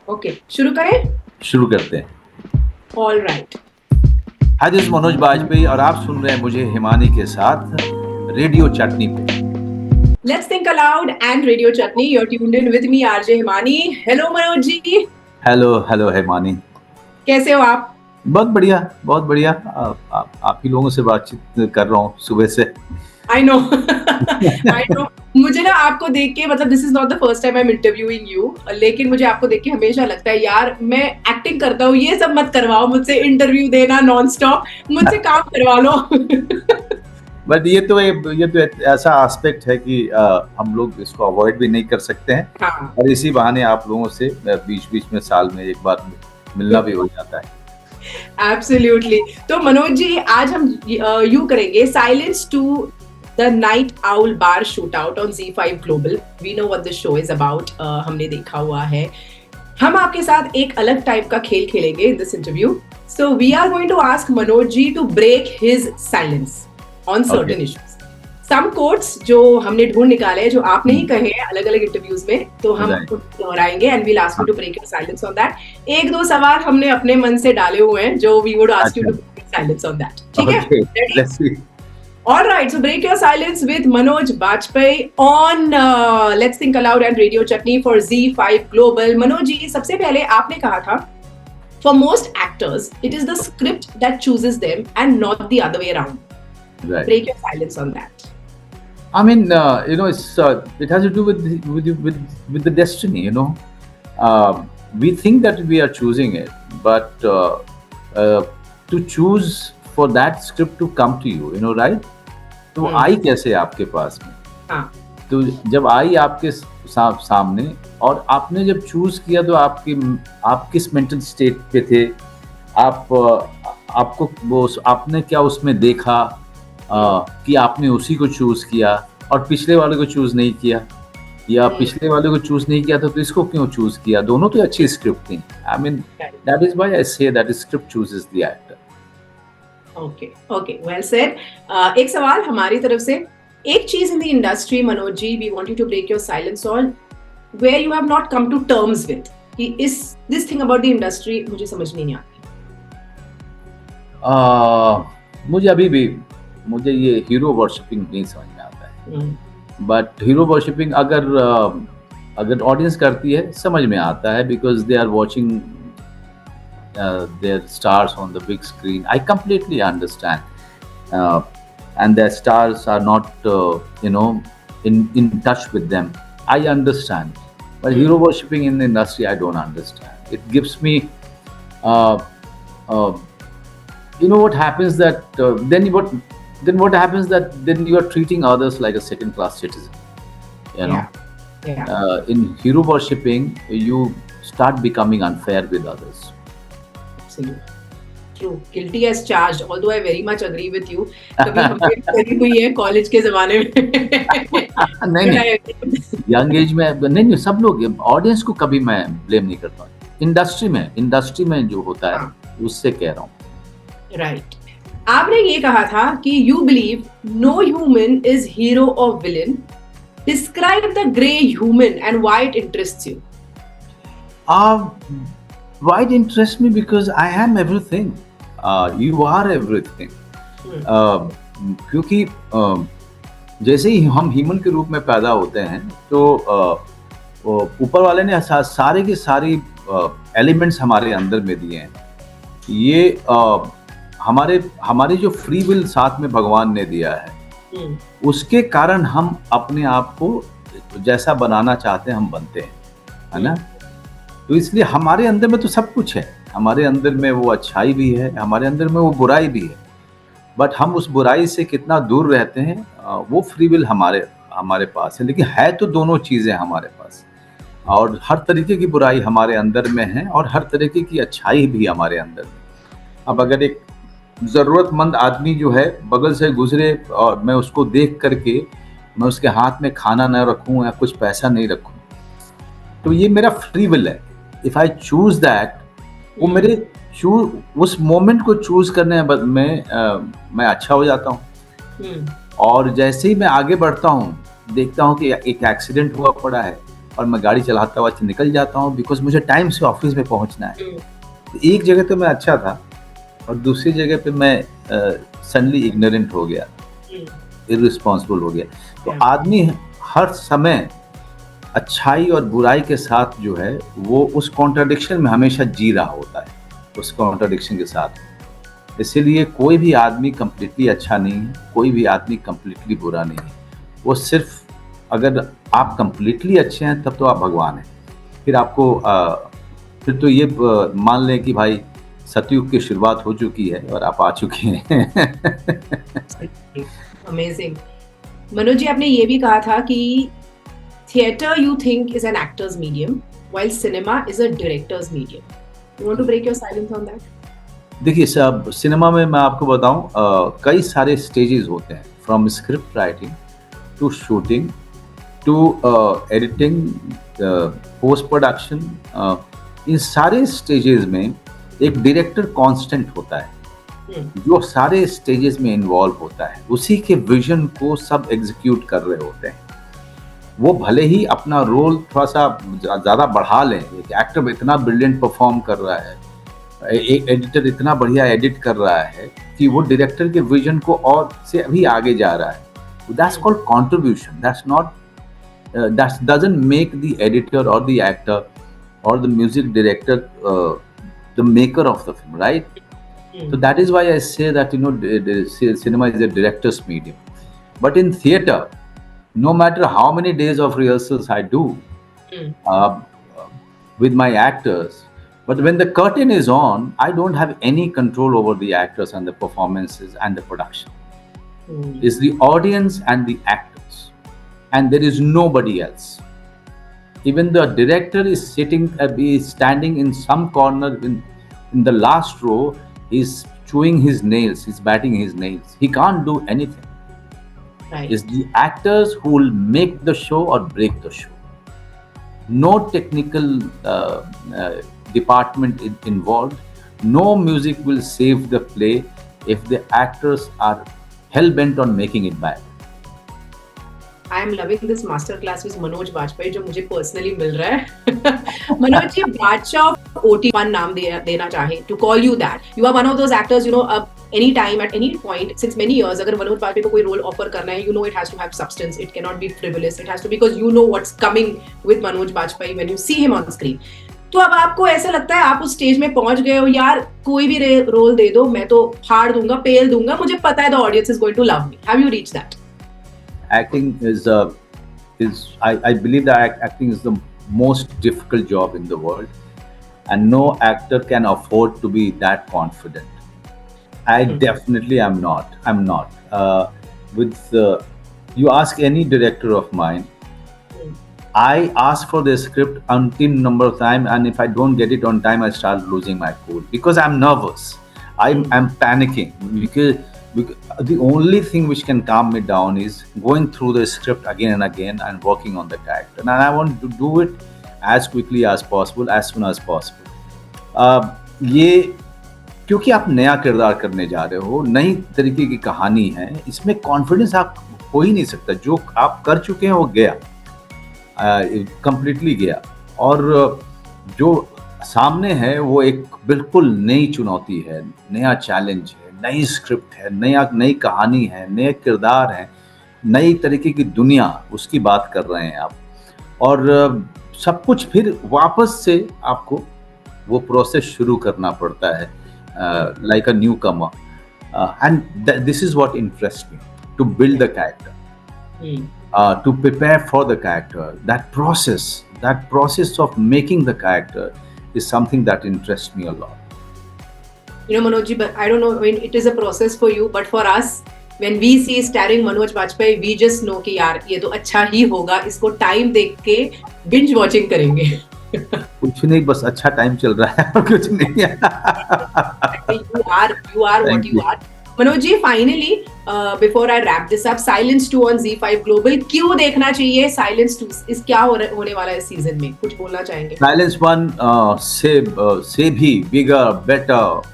Okay, शुरू करें। शुरू करते हैं। All right. Hi, this is Manoj Bajpayee और आप सुन रहे हैं मुझे हिमानी के साथ रेडियो चटनी पे। Let's think aloud and radio Chutney. You are tuned in with me RJ Himani. Hello Manoj ji, hello hello Himani. कैसे हो आप? बहुत बढ़िया, बहुत बढ़िया। आप ही लोगों से बातचीत कर रहा हूँ सुबह से। I know I know. मुझे ना आपको देख के, मतलब this is not the first time I am interviewing you, लेकिन मुझे आपको देख के हमेशा लगता है यार मैं एक्टिंग करता हूँ, ये सब मत करवाओ मुझसे, इंटरव्यू देना नॉन स्टॉप, मुझसे काम करवा लो। बट ये तो ऐसा एस्पेक्ट है कि हम लोग इसको अवॉइड भी नहीं कर सकते हैं। हाँ, और इसी बहाने आप लोगों से बीच बीच में साल में एक बार मिलना भी हो जाता है। एब्सोल्युटली। तो मनोज जी, आज हम यू करेंगे silence to the night owl bar shootout on Z5 global. We know what the show is about, हमने देखा हुआ है। हम आपके साथ एक अलग टाइप का खेल खेलेंगे in this interview. So we are going to ask Manoj ji to break his silence on okay. Certain issues. Some quotes जो हमने ढूंढ निकाले हैं, जो आपने ही कहे हैं अलग अलग इंटरव्यूज में, तो हम राइट। उनको दोहराएंगे and we'll ask you to break your silence on that. एक दो सवाल हमने अपने मन से डाले हुए हैं जो वी वुड आस्क यू अच्छा। To break your silence on that. ठीक है? Okay, ready? Let's see. All right, so break your silence with Manoj Bajpayee on Let's Think Aloud and Radio Chutney for Z5 Global. Manoj ji, सबसे पहले आपने कहा था, for most actors, it is the script that chooses them and not the other way around. Right. Break your silence on that. I mean, it has to do with the destiny. We think that we are choosing it, but to choose for that script to come to you, right? तो आई कैसे आपके पास में? हाँ, तो जब आई आपके सामने और आपने जब चूज किया तो आप किस मेंटल स्टेट पे थे? आपको आपने क्या उसमें देखा कि आपने उसी को चूज किया और पिछले वाले को चूज नहीं किया, या पिछले वाले को चूज नहीं किया तो इसको क्यों चूज किया? दोनों तो अच्छी स्क्रिप्ट थी। I mean, that is why I say that script chooses the actor. Okay okay, well said. एक सवाल हमारी तरफ से। एक चीज in the industry Manoj ji, we want you to break your silence on, where you have not come to terms with कि this thing about the industry मुझे समझ नहीं आती। मुझे अभी भी ये हीरो वर्शिपिंग नहीं समझ में आता है। बट हीरो वर्शिपिंग अगर ऑडियंस करती है समझ में आता है, because they are watching their stars on the big screen. I completely understand, and their stars are not, in touch with them. I understand, but hero worshipping in the industry, I don't understand. It gives me, what happens that what happens that then you are treating others like a second class citizen. Yeah. In hero worshipping, you start becoming unfair with others. True. Guilty as charged. Although I very much agree with you. कभी हमने करी हुई है college के जमाने में। नहीं, young age में नहीं, सब लोग, ऑडियंस को कभी मैं ब्लेम नहीं करता। इंडस्ट्री में जो होता है उससे कह रहा हूँ। राइट। आपने ये कहा था कि you believe no human is hero और villain. Describe the grey human and why it interests you. Why it interests me? Because I am everything. You are everything. क्योंकि जैसे ही हम ह्यूमन के रूप में पैदा होते हैं तो ऊपर वाले ने सारे के सारी एलिमेंट्स हमारे अंदर में दिए हैं। ये हमारे जो फ्री विल साथ में भगवान ने दिया है, उसके कारण हम अपने आप को जैसा बनाना चाहते हैं हम बनते हैं, है ना? तो इसलिए हमारे अंदर में तो सब कुछ है। हमारे अंदर में वो अच्छाई भी है, हमारे अंदर में वो बुराई भी है। बट हम उस बुराई से कितना दूर रहते हैं, वो फ्री विल हमारे पास है। लेकिन है तो दोनों चीज़ें हमारे पास, और हर तरीके की बुराई हमारे अंदर में है और हर तरीके की अच्छाई भी हमारे अंदर में। अब अगर एक ज़रूरतमंद आदमी जो है बगल से गुजरे और मैं उसको देख करके मैं उसके हाथ में खाना न रखूँ या कुछ पैसा नहीं रखूँ, तो ये मेरा फ्री विल है। इफ आई चूज दैट, वो मेरे उस मोमेंट को चूज करने में मैं अच्छा हो जाता हूँ। और जैसे ही मैं आगे बढ़ता हूँ, देखता हूँ कि एक एक्सीडेंट हुआ पड़ा है, और मैं गाड़ी चलाता हुआ निकल जाता हूँ, बिकॉज मुझे टाइम से ऑफिस में पहुँचना है। एक जगह तो मैं अच्छा था और दूसरी जगह पे मैं सडनली इग्नोरेंट हो गया, इररिस्पॉन्सिबल हो गया। तो आदमी हर समय अच्छाई और बुराई के साथ जो है वो उस कॉन्ट्राडिक्शन में हमेशा जी रहा होता है, उस कॉन्ट्राडिक्शन के साथ। इसीलिए कोई भी आदमी कंप्लीटली अच्छा नहीं है, कोई भी आदमी कंप्लीटली बुरा नहीं है। वो सिर्फ अगर आप कंप्लीटली अच्छे हैं तब तो आप भगवान हैं। फिर आपको फिर तो ये मान लें कि भाई सतयुग की शुरुआत हो चुकी है और आप आ चुके हैं। अमेजिंग। मनोज जी, आपने ये भी कहा था कि theatre you think is an actor's medium while cinema is a director's medium. You want to break your silence on that? देखिए सब सिनेमा में मैं आपको बताऊं, कई सारे स्टेजेस होते हैं, from script writing to shooting to editing, post production. इन सारे स्टेजेस में एक डायरेक्टर कांस्टेंट होता है जो सारे स्टेजेस में इन्वॉल्व होता है, उसी के विजन को सब एग्जीक्यूट कर रहे होते हैं। वो भले ही अपना रोल थोड़ा सा ज़्यादा बढ़ा लें, एक एक्टर इतना ब्रिलियंट परफॉर्म कर रहा है, एक एडिटर इतना बढ़िया एडिट कर रहा है कि वो डायरेक्टर के विजन को और से अभी आगे जा रहा है। That's called contribution, that's not that doesn't make the editor or the actor or the music director the maker of the film, right? So that is why I say that, you know, cinema is a director's medium. But in theater, no matter how many days of rehearsals I do with my actors, but when the curtain is on, I don't have any control over the actors and the performances and the production. It's the audience and the actors, and there is nobody else. Even the director is standing in some corner in the last row. He's chewing his nails, he's batting his nails. He can't do anything. Right. It's the actors who will make the show or break the show. No technical department involved. No music will save the play if the actors are hell-bent on making it bad. I am loving this master class with Manoj Bajpayee जो मुझे personally मिल रहा है। मनोज जी, बादशाह of OT1 नाम देना चाहे to call you that. You are one of those actors, you know, any time at any point since many years, अगर मनोज बाजपेयी को कोई role offer करना है, you know it has to have substance. It cannot be frivolous. It has to, because you know what's coming with Manoj Bajpayee when you see him on screen. तो अब आपको ऐसा लगता है आप उस स्टेज में पहुंच गए हो, यार कोई भी रोल दे दो, मैं तो फाड़ दूंगा, पेल दूंगा, मुझे पता है the audience is going to love me. Have you reached that? Acting is I believe that acting is the most difficult job in the world, and no actor can afford to be that confident. I definitely am not. I'm not. You ask any director of mine, I ask for the script umpteen number of time, and if I don't get it on time, I start losing my cool because I'm nervous. I'm panicking because the only thing which can calm me down is going through the script again and again and working on the character. And I want to do it as quickly as possible, as soon as possible. ये क्योंकि आप नया किरदार करने जा रहे हो, नई तरीके की कहानी है, इसमें कॉन्फिडेंस आप हो ही नहीं सकता। जो आप कर चुके हैं वो गया, कंप्लीटली गया, और जो सामने है वो एक बिल्कुल नई चुनौती है, नया चैलेंज है, नई स्क्रिप्ट है, नई कहानी है, नए किरदार हैं, नई तरीके की दुनिया, उसकी बात कर रहे हैं आप। और सब कुछ फिर वापस से आपको वो प्रोसेस शुरू करना पड़ता है, like a newcomer. And this is what interest me, to build the character, to prepare for the character. That process of making the character is something that interests me a lot. You know, Manoj ji, but I don't know, I mean, it is a process for you, but for us, when we see starring Manoj Bajpayee, we just know कि यार ये तो अच्छा ही होगा, इसको time देख के binge watching करेंगे। कुछ नहीं, बस अच्छा टाइम चल रहा है, कुछ नहीं। You are what you are. Manoj ji, finally before I wrap this up, silence 2 on ZEE5 global क्यों देखना चाहिए? साइलेंस 2 इस क्या होने वाला है इस सीजन में, कुछ बोलना चाहेंगे? साइलेंस 1 से भी बिगर बेटर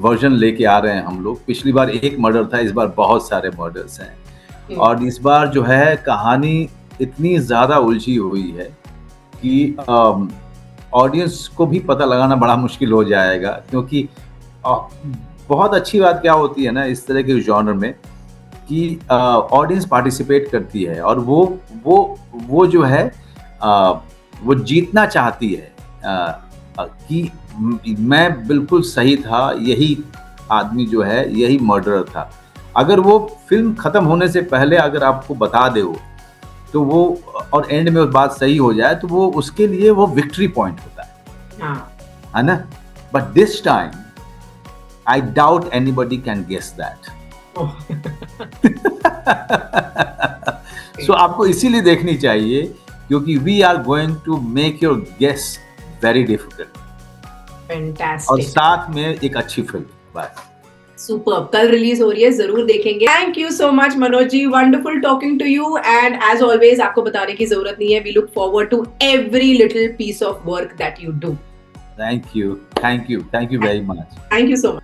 वर्जन लेके आ रहे हैं हम लोग। पिछली बार एक मर्डर था, इस बार बहुत सारे मर्डर्स हैं, और इस बार जो है कहानी इतनी ज्यादा उलझी हुई है कि ऑडियंस को भी पता लगाना बड़ा मुश्किल हो जाएगा, क्योंकि बहुत अच्छी बात क्या होती है ना इस तरह के जॉनर में कि ऑडियंस पार्टिसिपेट करती है और वो जो है वो जीतना चाहती है कि मैं बिल्कुल सही था, यही आदमी जो है यही मर्डरर था। अगर वो फिल्म खत्म होने से पहले अगर आपको बता दे वो, तो वो और एंड में वो बात सही हो जाए तो वो उसके लिए वो विक्ट्री पॉइंट होता है, है ना? But this time I doubt anybody can guess that. So आपको इसीलिए देखनी चाहिए क्योंकि we are going to make your guess very difficult. Fantastic. और साथ में एक अच्छी फिल्म। बाय। सुपर, कल रिलीज हो रही है, जरूर देखेंगे। Thank you so much Manoj ji, wonderful talking to you and as always आपको बताने की जरूरत नहीं है, we look forward to every little piece of work that you do. Thank you very much. Thank you so much.